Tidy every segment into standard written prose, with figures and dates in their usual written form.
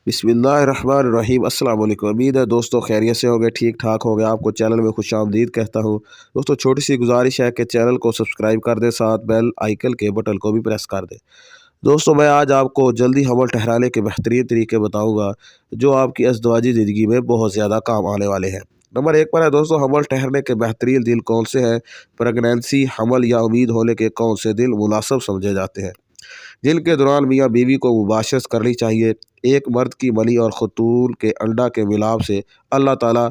बिस्मिल्लाहिर्रहमानिर्रहीम। अस्सलाम वालेकुम। उम्मीद है दोस्तों खैरियत से होंगे, ठीक ठाक होंगे। आपको चैनल में खुश आमदीद कहता हूं। दोस्तों छोटी सी गुजारिश है कि चैनल को सब्सक्राइब कर दें, साथ बेल आइकन के बटन को भी प्रेस कर दें। दोस्तों मैं आज आपको जल्दी हमल ठहराने के बेहतरीन तरीके बताऊँगा जो आपकी अज़दवाजी ज़िंदगी में बहुत ज़्यादा काम आने वाले हैं। नंबर 1 पर है दोस्तों हमल ठहरने के बेहतरीन दिन कौन से हैं। प्रेगनेंसी, हमल या उम्मीद होने के कौन से दिन मुनासिब समझे जाते हैं जिनके दौरान मियाँ बीवी को मुबाशरत करनी चाहिए। एक मर्द की मनी और खतून के अंडा के मिलाप से अल्लाह ताला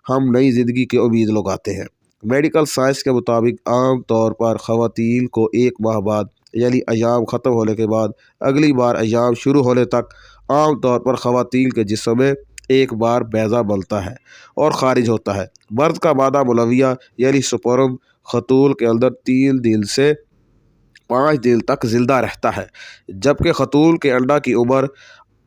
हम नई ज़िंदगी की उम्मीद लगाते हैं। मेडिकल साइंस के मुताबिक आम तौर पर ख़वातीन को 1 माह बाद यानी अयाम ख़त्म होने के बाद अगली बार अयाम शुरू होने तक आम तौर पर ख़वातीन के जिस्म में एक बार बैज़ा बनता है और ख़ारिज होता है। मर्द का मादा मुलविया यानी स्पर्म खतून के अंदर 3 दिन से 5 दिन तक जिंदा रहता है, जबकि खतून के अंडा की उम्र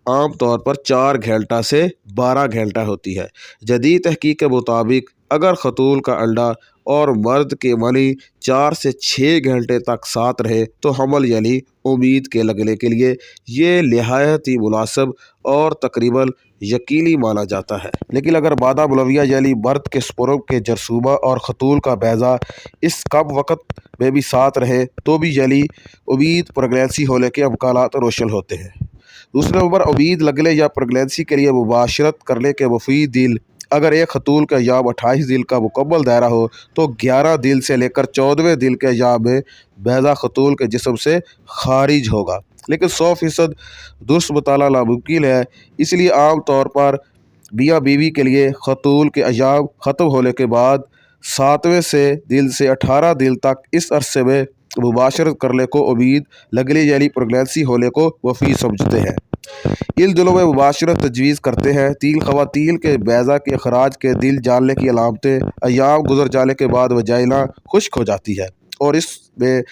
आम तौर पर 4 घंटा से 12 घंटा होती है। जदीद तहकीक के मुताबिक अगर खतून का अंडा और मर्द के मनी 4 से 6 घंटे तक साथ रहे तो हमल यानी उम्मीद के लगने के लिए ये निहायत ही मुनासिब और तकरीबन यकीनी माना जाता है। लेकिन अगर मादा मुलविया यानी मर्द के स्पर्म के जरसूमा और खतून का बैज़ा इस कम वक़्त में भी साथ रहे तो भी यानी उम्मीद प्रेगनेंसी होने के अमकानात रोशन होते हैं। दूसरे नंबर उम्मीद लगने या प्रेगनेंसी के लिए मुबाशरत करने के मुफीद दिन। अगर एक खतून का अयाम 28 दिन का मुकम्मल दायरा हो तो 11 दिन से लेकर 14वें दिन के अयाम में बैज़ा खतून के जिस्म से खारिज होगा, लेकिन 100% दुरुस्त मुताला नामुमकिन है। इसलिए आम तौर पर मियाँ बीवी के लिए खतून के अयाम ख़त्म होने के बाद 7वें से दिन से 18 दिन तक इस अरसे में मुबाशरत करने को उम्मीद लगने यानी प्रेगनेंसी होने को मुफीद समझते हैं। इन दिनों में मुबाशरत तजवीज़ करते हैं। 3 ख़वातीन के बैज़ा के अखराज के दिल जानने की अलामतें। अयाम गुजर जाने के बाद वजाइना खुश्क हो जाती है और इसमें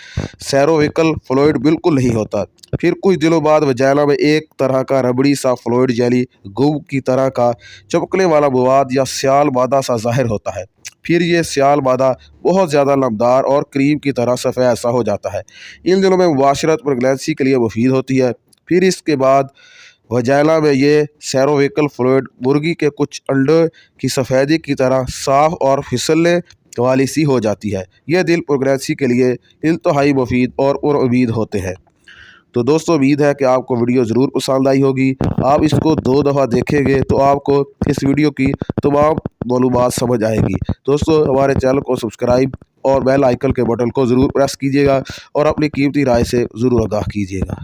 सेरोविकल फ्लूइड बिल्कुल नहीं होता। फिर कुछ दिनों बाद वजाइना में एक तरह का रबड़ी सा फ्लूइड यानी गुम की तरह का चमकने वाला मवाद या स्याल मादा सा ज़ाहिर होता है। फिर ये स्याल मादा बहुत ज़्यादा लम्बदार और क्रीम की तरह सफ़ेद सा हो जाता है। इन दिनों में मुबाशरत प्रेगनेंसी के लिए मुफीद होती है। फिर इसके बाद वजाइना में ये सेरोविकल फ्लूइड मुर्गी के कुछ अंडे की सफ़ेदी की तरह साफ़ और फिसलने वाली सी हो जाती है। यह दिन प्रेगनेंसी के लिए इंतहाई मुफीद और पुरुम्मीद होते हैं। तो दोस्तों उम्मीद है कि आपको वीडियो ज़रूर पसंद आई होगी। आप इसको 2 दफ़ा देखेंगे तो आपको इस वीडियो की तमाम मालूमात समझ आएगी। दोस्तों हमारे चैनल को सब्सक्राइब और बेल आइकन के बटन को ज़रूर प्रेस कीजिएगा और अपनी कीमती राय से ज़रूर आगाह कीजिएगा।